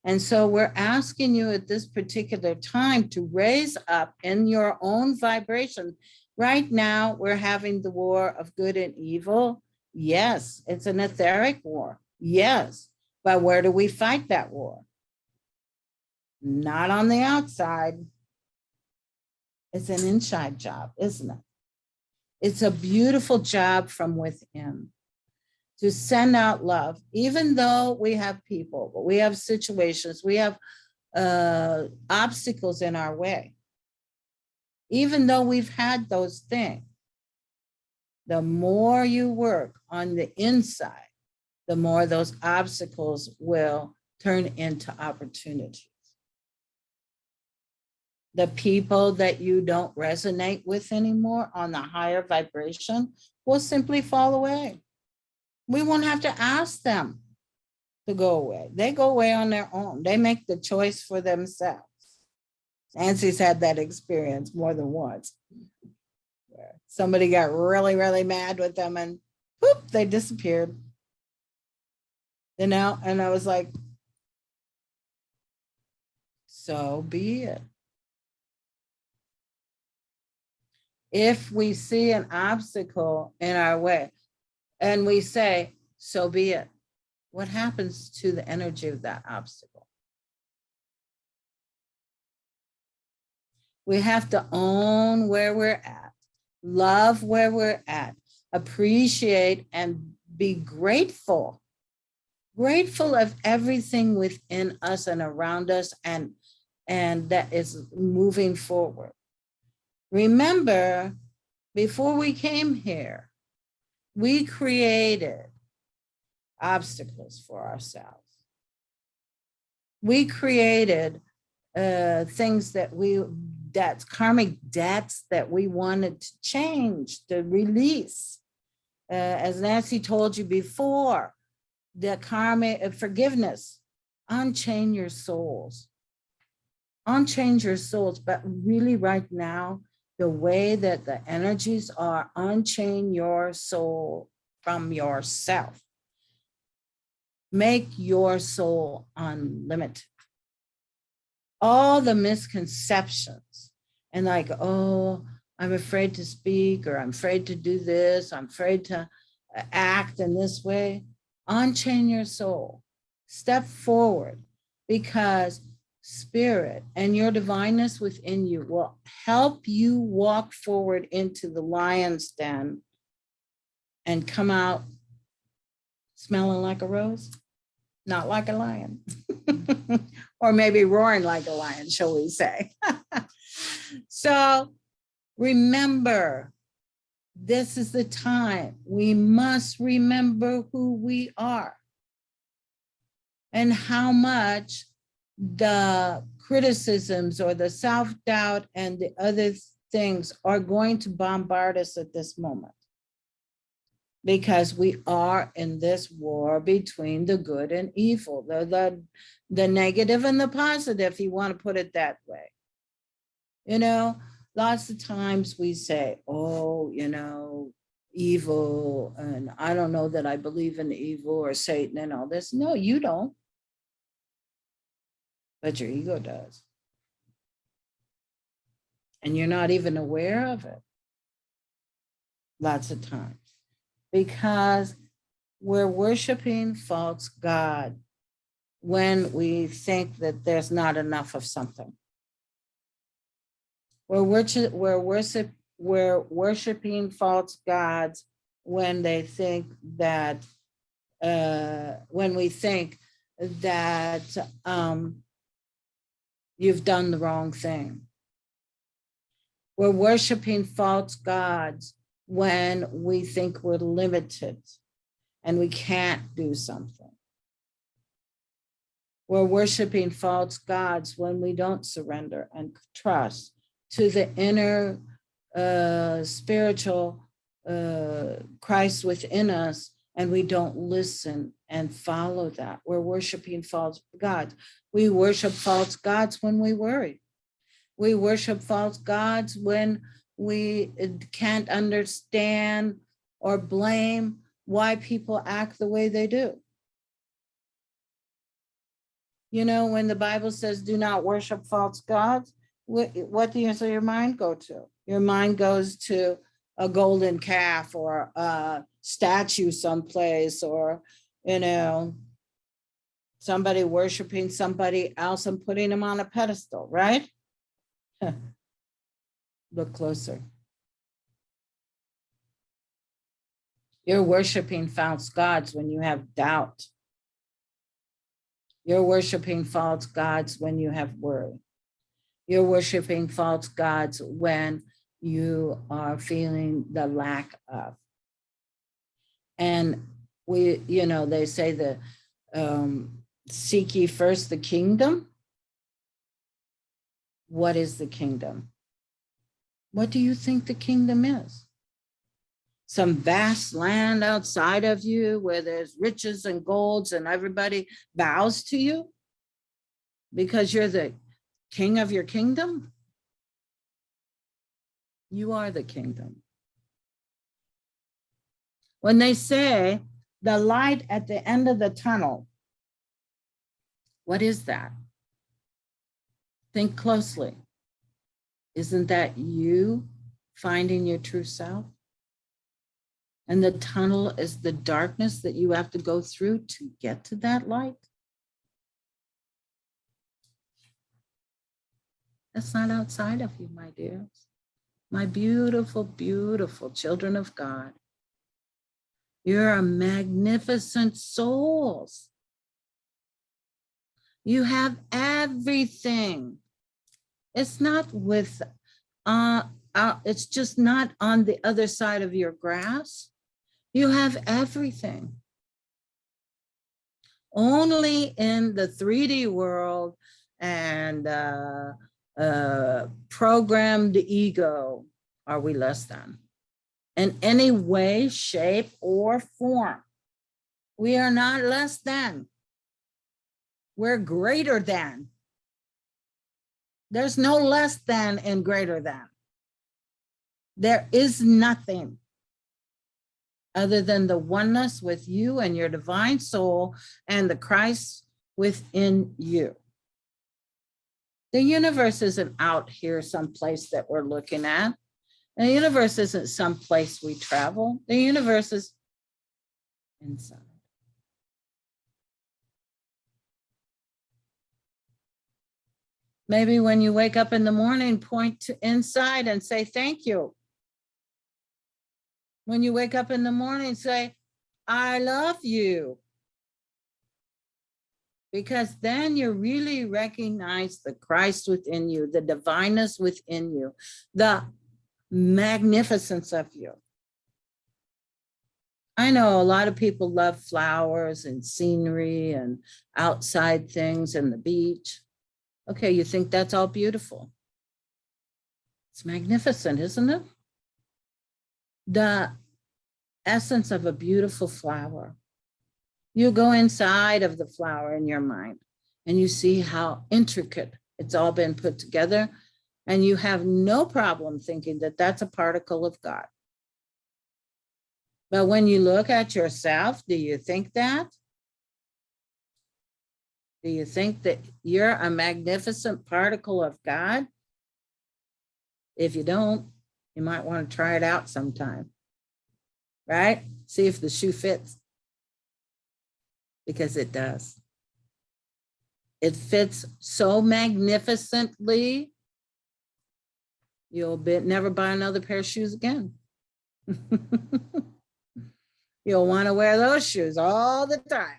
And so we're asking you at this particular time to raise up in your own vibration. Right now, we're having the war of good and evil. Yes, it's an etheric war. Yes, but where do we fight that war? Not on the outside. It's an inside job, isn't it? It's a beautiful job from within to send out love, even though we have people, we have situations, we have obstacles in our way. Even though we've had those things, the more you work on the inside, the more those obstacles will turn into opportunities. The people that you don't resonate with anymore on the higher vibration will simply fall away. We won't have to ask them to go away. They go away on their own. They make the choice for themselves. Nancy's had that experience more than once. Somebody got really, really mad with them and whoop, they disappeared. You know, and I was like, so be it. If we see an obstacle in our way and we say, so be it, what happens to the energy of that obstacle? We have to own where we're at, love where we're at, appreciate and be grateful of everything within us and around us, and and that is moving forward. Remember, before we came here, we created obstacles for ourselves. We created things that's karmic debts that we wanted to change, to release. As Nancy told you before, the karmic forgiveness, unchain your souls. Unchain your souls, but really right now, the way that the energies are, unchain your soul from yourself. Make your soul unlimited. All the misconceptions and like, oh, I'm afraid to speak, or I'm afraid to do this, I'm afraid to act in this way. Unchain your soul. Step forward, because spirit and your divineness within you will help you walk forward into the lion's den and come out smelling like a rose, not like a lion. Or maybe roaring like a lion, shall we say. So remember, this is the time. We must remember who we are and how much the criticisms or the self-doubt and the other things are going to bombard us at this moment. Because we are in this war between the good and evil, the negative and the positive, if you want to put it that way. You know, lots of times we say, oh, you know, evil, and I don't know that I believe in evil or Satan and all this. No, you don't. But your ego does. And you're not even aware of it lots of times, because we're worshiping false God when we think that there's not enough of something. We're worshiping false gods when they think that, when we think that you've done the wrong thing. We're worshiping false gods when we think we're limited and we can't do something. We're worshiping false gods when we don't surrender and trust to the inner spiritual Christ within us, and we don't listen and follow that. We're worshiping false gods. We worship false gods when we worry. We worship false gods when we can't understand or blame why people act the way they do. You know, when the Bible says, do not worship false gods, what does your mind go to? Your mind goes to a golden calf or a statue someplace, or, you know, somebody worshiping somebody else and putting them on a pedestal, right? Look closer. You're worshiping false gods when you have doubt. You're worshiping false gods when you have worry. You're worshiping false gods when you are feeling the lack of. And we, you know, they say the seek ye first the kingdom. What is the kingdom? What do you think the kingdom is? Some vast land outside of you where there's riches and golds and everybody bows to you because you're the king of your kingdom? You are the kingdom. When they say the light at the end of the tunnel, what is that? Think closely. Isn't that you finding your true self? And the tunnel is the darkness that you have to go through to get to that light. That's not outside of you, my dears. My beautiful, beautiful children of God. You're a magnificent souls. You have everything It's not with, it's just not on the other side of your grass. You have everything. Only in the 3D world and programmed ego are we less than. In any way, shape, or form. We are not less than. We're greater than. There's no less than and greater than. There is nothing other than the oneness with you and your divine soul and the Christ within you. The universe isn't out here someplace that we're looking at. The universe isn't someplace we travel. The universe is inside. Maybe when you wake up in the morning, point to inside and say, thank you. When you wake up in the morning, say, I love you. Because then you really recognize the Christ within you, the divineness within you, the magnificence of you. I know a lot of people love flowers and scenery and outside things and the beach. Okay, you think that's all beautiful. It's magnificent, isn't it? The essence of a beautiful flower. You go inside of the flower in your mind and you see how intricate it's all been put together, and you have no problem thinking that that's a particle of God. But when you look at yourself, do you think that? Do you think that you're a magnificent particle of God? If you don't, you might want to try it out sometime, right? See if the shoe fits, because it does. It fits so magnificently, you'll never buy another pair of shoes again. You'll want to wear those shoes all the time.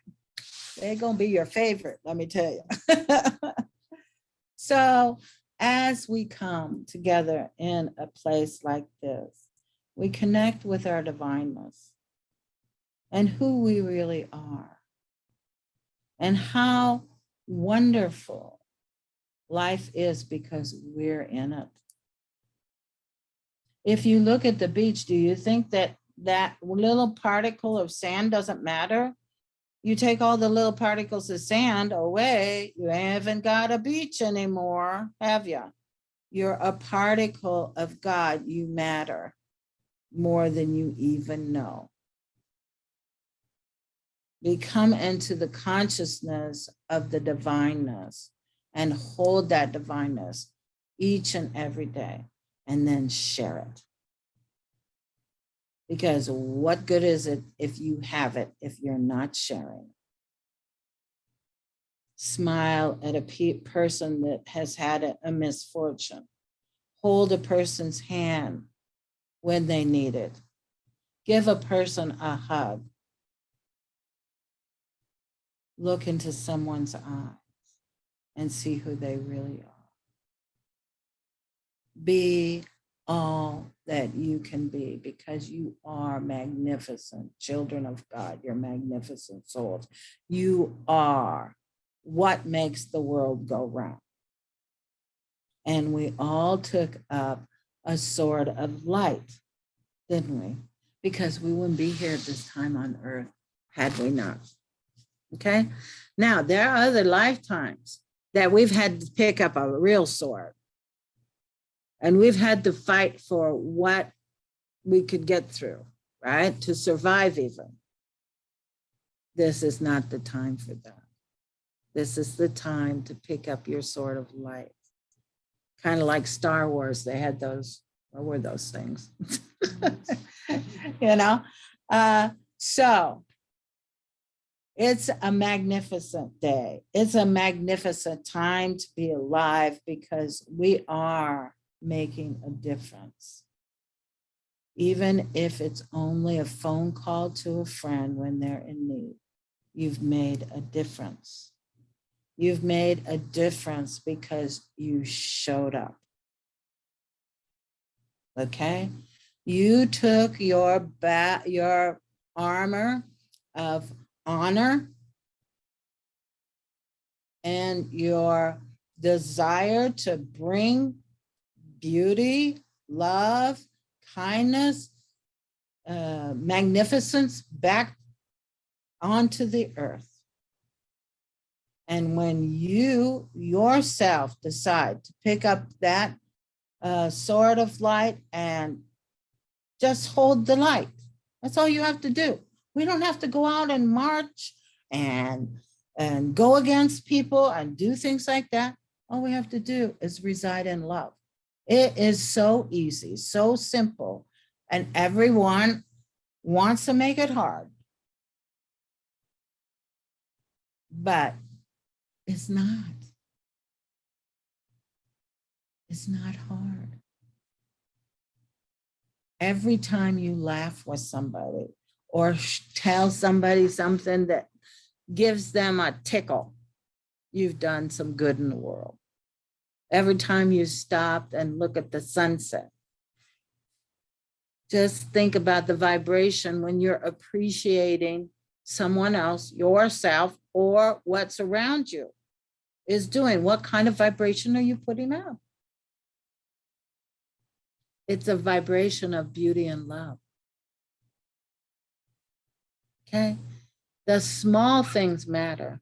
They're going to be your favorite, let me tell you. So as we come together in a place like this, we connect with our divineness and who we really are and how wonderful life is because we're in it. If you look at the beach, do you think that that little particle of sand doesn't matter? You take all the little particles of sand away, you haven't got a beach anymore, have you? You're a particle of God. You matter more than you even know. We come into the consciousness of the divineness and hold that divineness each and every day, and then share it. Because what good is it if you have it, if you're not sharing? Smile at a person that has had a misfortune. Hold a person's hand when they need it. Give a person a hug. Look into someone's eyes and see who they really are. Be all that you can be, because you are magnificent children of God. You're magnificent souls. You are what makes the world go round. And we all took up a sword of light, didn't we? Because we wouldn't be here at this time on earth had we not. Okay. Now, there are other lifetimes that we've had to pick up a real sword. And we've had to fight for what we could get through, right? To survive even. This is not the time for that. This is the time to pick up your sword of light. Kind of like Star Wars, they had those, what were those things? You know? So it's a magnificent day. It's a magnificent time to be alive, because we are making a difference. Even if it's only a phone call to a friend when they're in need, you've made a difference. You've made a difference because you showed up. Okay? You took your armor of honor and your desire to bring beauty, love, kindness, magnificence back onto the earth. And when you yourself decide to pick up that sword of light and just hold the light, that's all you have to do. We don't have to go out and march and go against people and do things like that. All we have to do is reside in love. It is so easy, so simple, and everyone wants to make it hard. But it's not. It's not hard. Every time you laugh with somebody or tell somebody something that gives them a tickle, you've done some good in the world. Every time you stop and look at the sunset, just think about the vibration when you're appreciating someone else, yourself, or what's around you is doing. What kind of vibration are you putting out? It's a vibration of beauty and love. Okay? The small things matter.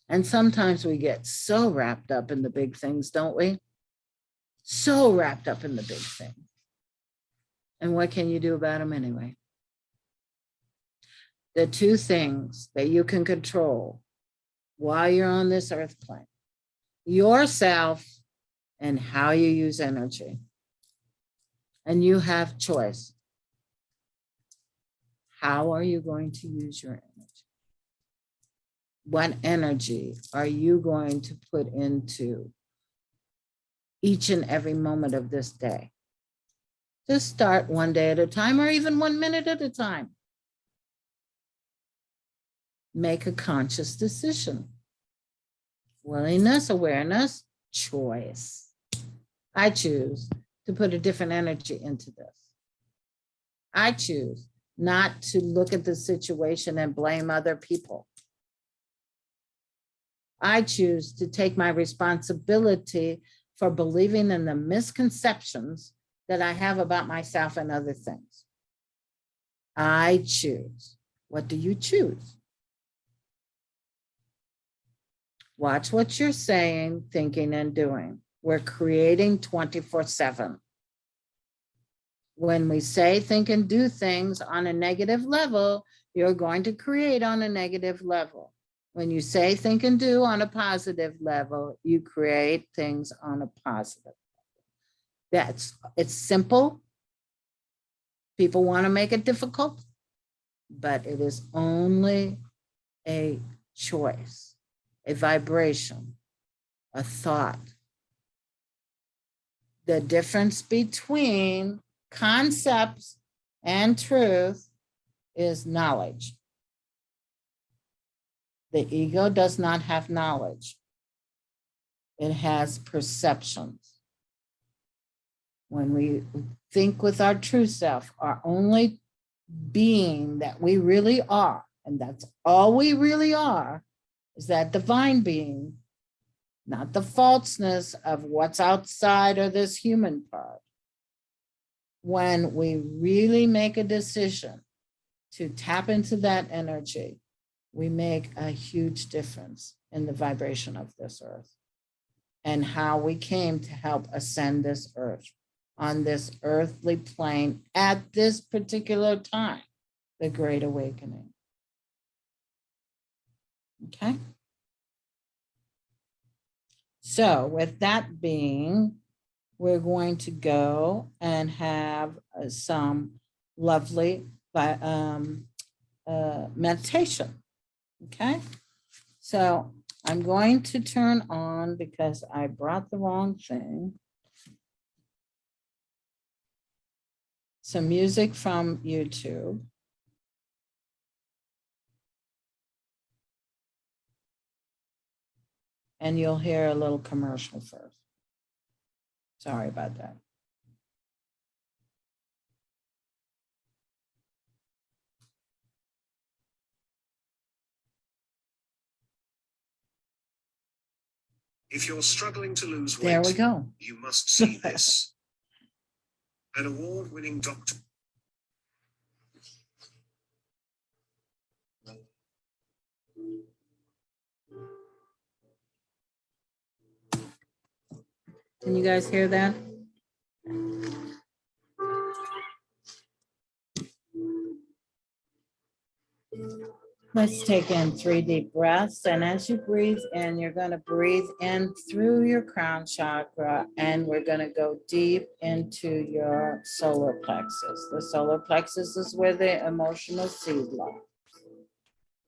And sometimes we get so wrapped up in the big things, don't we? So wrapped up in the big things. And what can you do about them anyway? The two things that you can control while you're on this earth plane, yourself and how you use energy. And you have choice. How are you going to use your energy? What energy are you going to put into each and every moment of this day? Just start one day at a time or even 1 minute at a time. Make a conscious decision. Willingness, awareness, choice. I choose to put a different energy into this. I choose not to look at the situation and blame other people. I choose to take my responsibility for believing in the misconceptions that I have about myself and other things. I choose. What do you choose? Watch what you're saying, thinking, and doing. We're creating 24/7. When we say, think, and do things on a negative level, you're going to create on a negative level. When you say, think, and do on a positive level, you create things on a positive level. It's simple. People want to make it difficult, but it is only a choice, a vibration, a thought. The difference between concepts and truth is knowledge. The ego does not have knowledge. It has perceptions. When we think with our true self, our only being that we really are, and that's all we really are, is that divine being, not the falseness of what's outside or this human part. When we really make a decision to tap into that energy, we make a huge difference in the vibration of this earth and how we came to help ascend this earth on this earthly plane at this particular time, the Great Awakening. Okay? So with that being, we're going to go and have some lovely meditation. Okay, so I'm going to turn on, because I brought the wrong thing, some music from YouTube. And you'll hear a little commercial first. Sorry about that. If you're struggling to lose weight, there we go. You must see this. An award-winning doctor. Can you guys hear that? Let's take in 3 deep breaths. And as you breathe in, you're going to breathe in through your crown chakra, and we're going to go deep into your solar plexus. The solar plexus is where the emotional seed lies.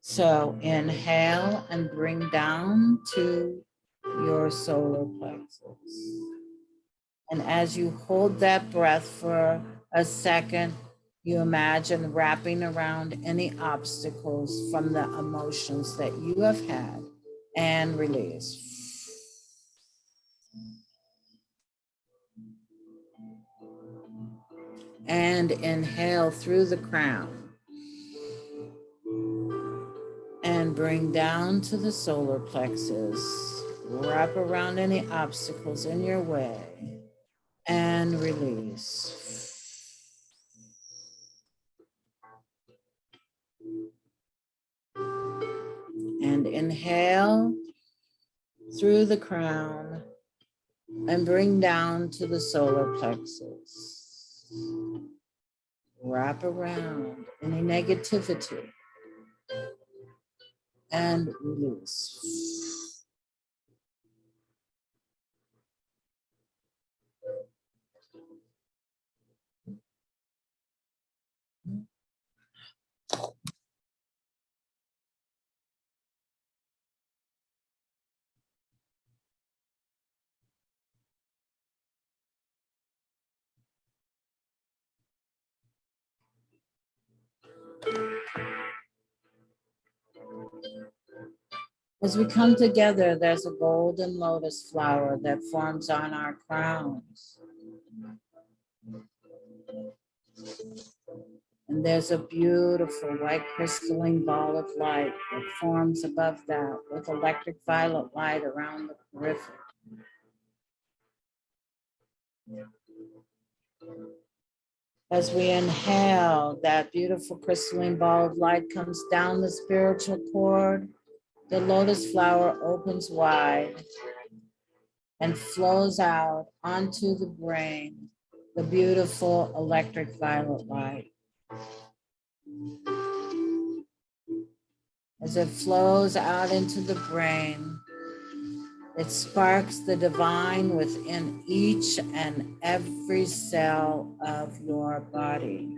So inhale and bring down to your solar plexus. And as you hold that breath for a second, you imagine wrapping around any obstacles from the emotions that you have had and release. And inhale through the crown. And bring down to the solar plexus. Wrap around any obstacles in your way and release. And inhale through the crown and bring down to the solar plexus. Wrap around any negativity and release. As we come together, there's a golden lotus flower that forms on our crowns. And there's a beautiful white crystalline ball of light that forms above that with electric violet light around the periphery. As we inhale, that beautiful crystalline ball of light comes down the spiritual cord. The lotus flower opens wide and flows out onto the brain, the beautiful electric violet light. As it flows out into the brain, it sparks the divine within each and every cell of your body.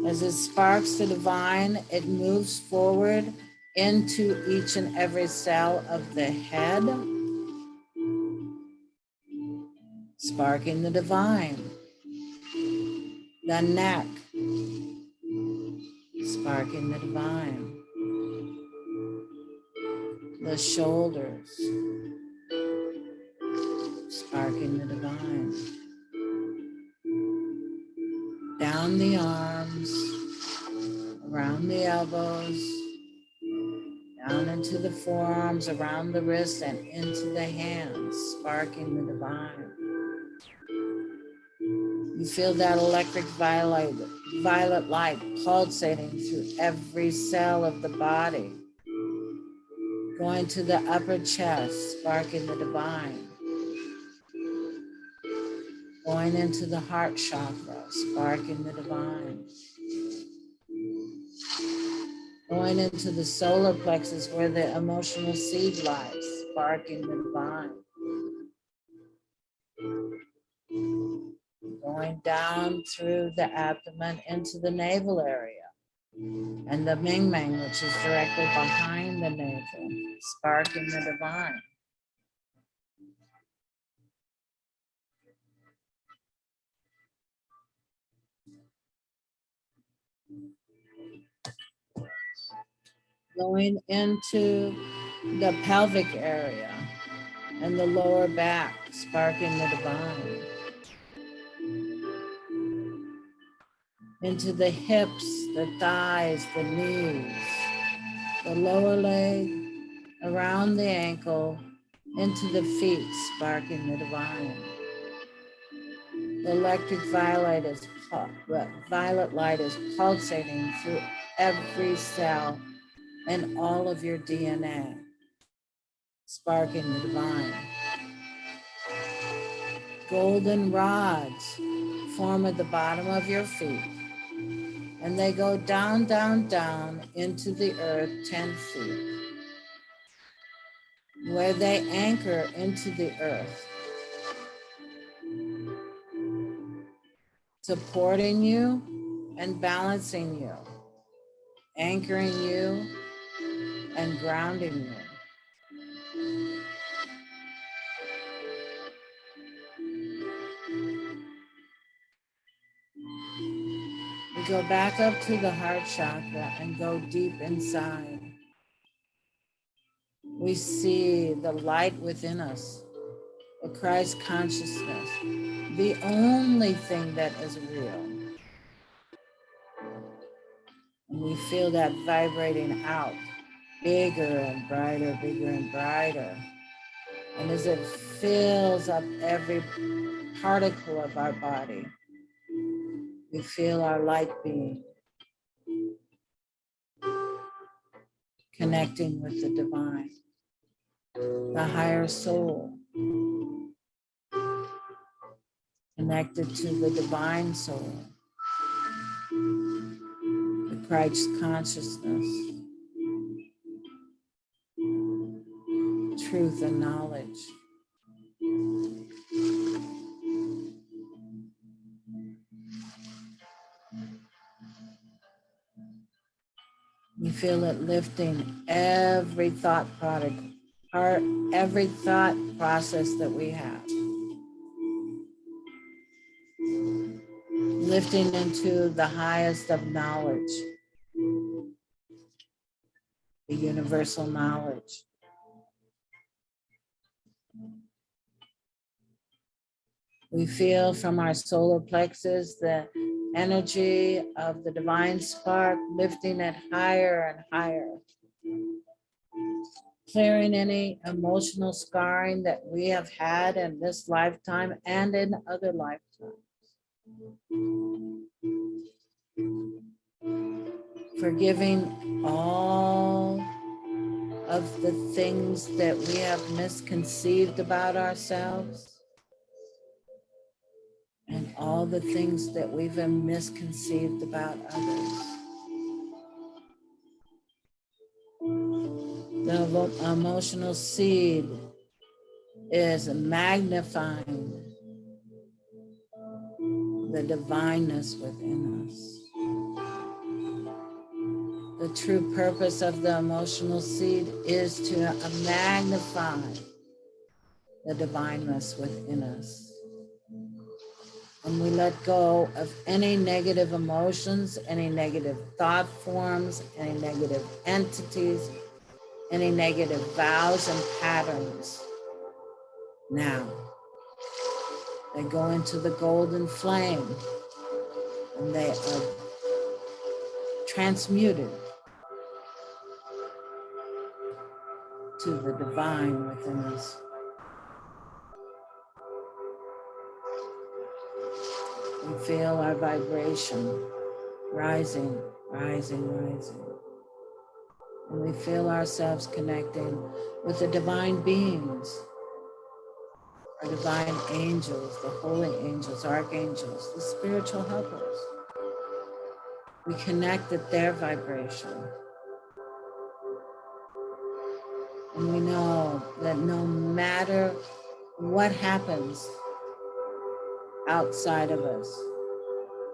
As it sparks the divine, it moves forward into each and every cell of the head, sparking the divine. The neck, sparking the divine. The shoulders, sparking the divine. Down the arms, around the elbows, down into the forearms, around the wrists, and into the hands, sparking the divine. You feel that electric violet light pulsating through every cell of the body, going to the upper chest, sparking the divine. Going into the heart chakra, sparking the divine. Going into the solar plexus where the emotional seed lies, sparking the divine. Going down through the abdomen into the navel area. And the Ming Ming, which is directly behind the navel, sparking the divine. Going into the pelvic area and the lower back, sparking the divine. Into the hips, the thighs, the knees, the lower leg, around the ankle, into the feet, sparking the divine. The electric violet light is pulsating through every cell and all of your DNA, sparking the divine. Golden rods form at the bottom of your feet, and they go down, down, down into the earth 10 feet, where they anchor into the earth, supporting you and balancing you, anchoring you and grounding you. We go back up to the heart chakra and go deep inside. We see the light within us, the Christ consciousness, the only thing that is real. And we feel that vibrating out, bigger and brighter, bigger and brighter. And as it fills up every particle of our body, we feel our light being connecting with the divine, the higher soul, connected to the divine soul, the Christ consciousness, truth and knowledge. We feel it lifting every thought every thought process that we have. Lifting into the highest of knowledge, the universal knowledge. We feel from our solar plexus the energy of the divine spark lifting it higher and higher, clearing any emotional scarring that we have had in this lifetime and in other lifetimes. Forgiving all of the things that we have misconceived about ourselves and all the things that we've misconceived about others. The emotional seed is magnifying the divineness within us. The true purpose of the emotional seed is to magnify the divineness within us. And we let go of any negative emotions, any negative thought forms, any negative entities, any negative vows and patterns. Now, they go into the golden flame and they are transmuted to the divine within us. We feel our vibration rising, rising, rising. And we feel ourselves connecting with the divine beings, our divine angels, the holy angels, archangels, the spiritual helpers. We connect at their vibration. And we know that no matter what happens outside of us,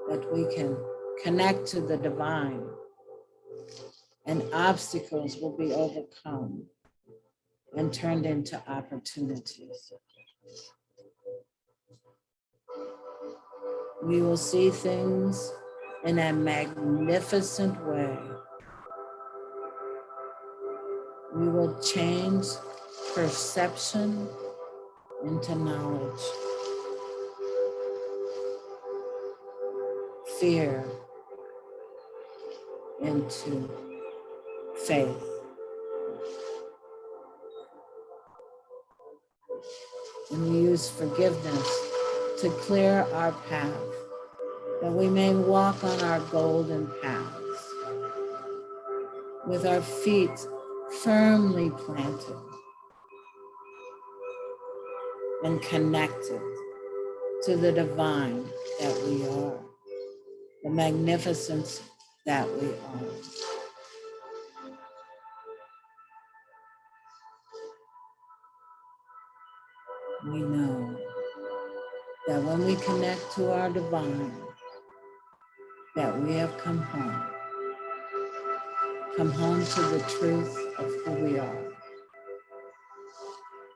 that we can connect to the divine and obstacles will be overcome and turned into opportunities. We will see things in a magnificent way. We will will change perception into knowledge, fear into faith, and we use forgiveness to clear our path, that we may walk on our golden paths with our feet firmly planted and connected to the divine that we are, the magnificence that we are. We know that when we connect to our divine, that we have come home to the truth of who we are,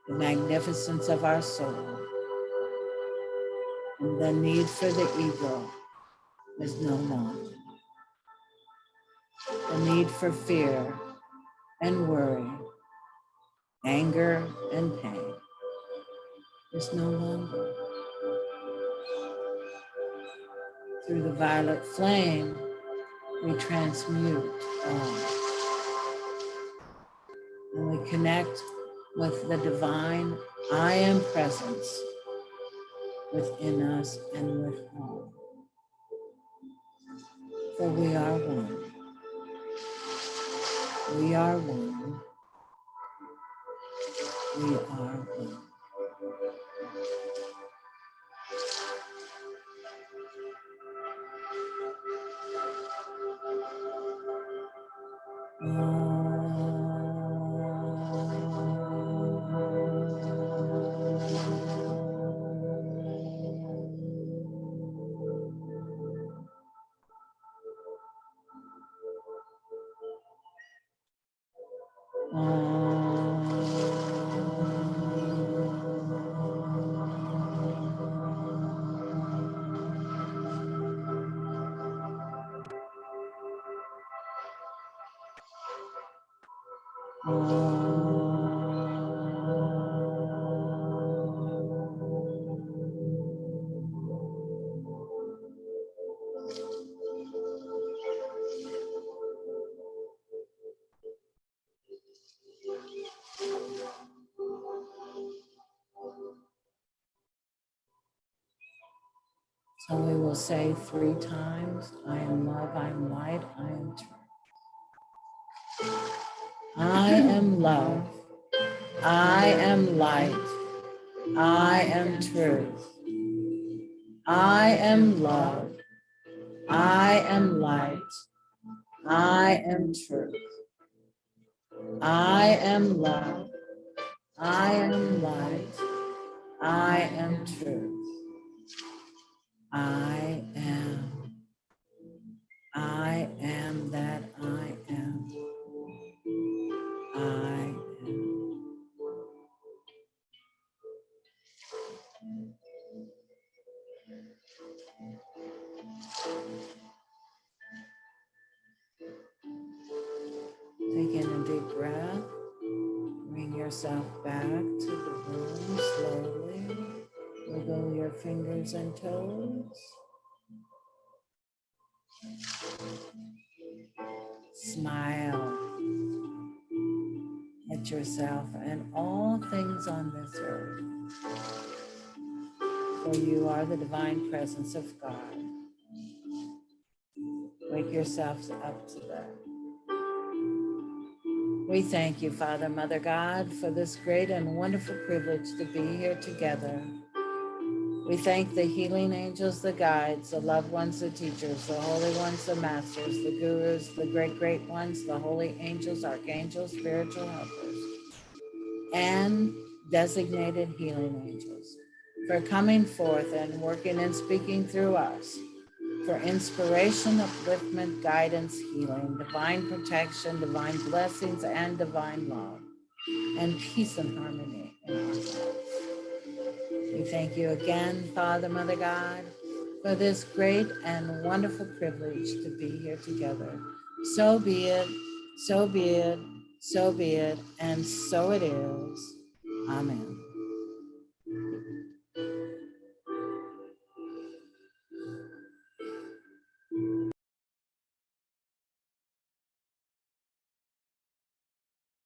the magnificence of our soul, and the need for the ego is no longer. The need for fear and worry, anger and pain is no longer. Through the violet flame, we transmute all. And we connect with the divine I am presence within us and with all. For we are one. We are one. We are one. So we will say 3 times, I am love, I am light, I am truth. I am love, I am light, I am truth. I am love, I am light, I am truth. I am love, I am light, I am truth. I am that I am. I am. Take in a deep breath. Bring yourself back to the room slowly. Wiggle your fingers and toes. Smile at yourself and all things on this earth. For you are the divine presence of God. Wake yourselves up to that. We thank you, Father, Mother God, for this great and wonderful privilege to be here together. We thank the healing angels, the guides, the loved ones, the teachers, the holy ones, the masters, the gurus, the great ones, the holy angels, archangels, spiritual helpers, and designated healing angels for coming forth and working and speaking through us for inspiration, upliftment, guidance, healing, divine protection, divine blessings, and divine love, and peace and harmony in our lives. We thank you again, Father, Mother God, for this great and wonderful privilege to be here together. So be it, so be it, so be it, and so it is. Amen.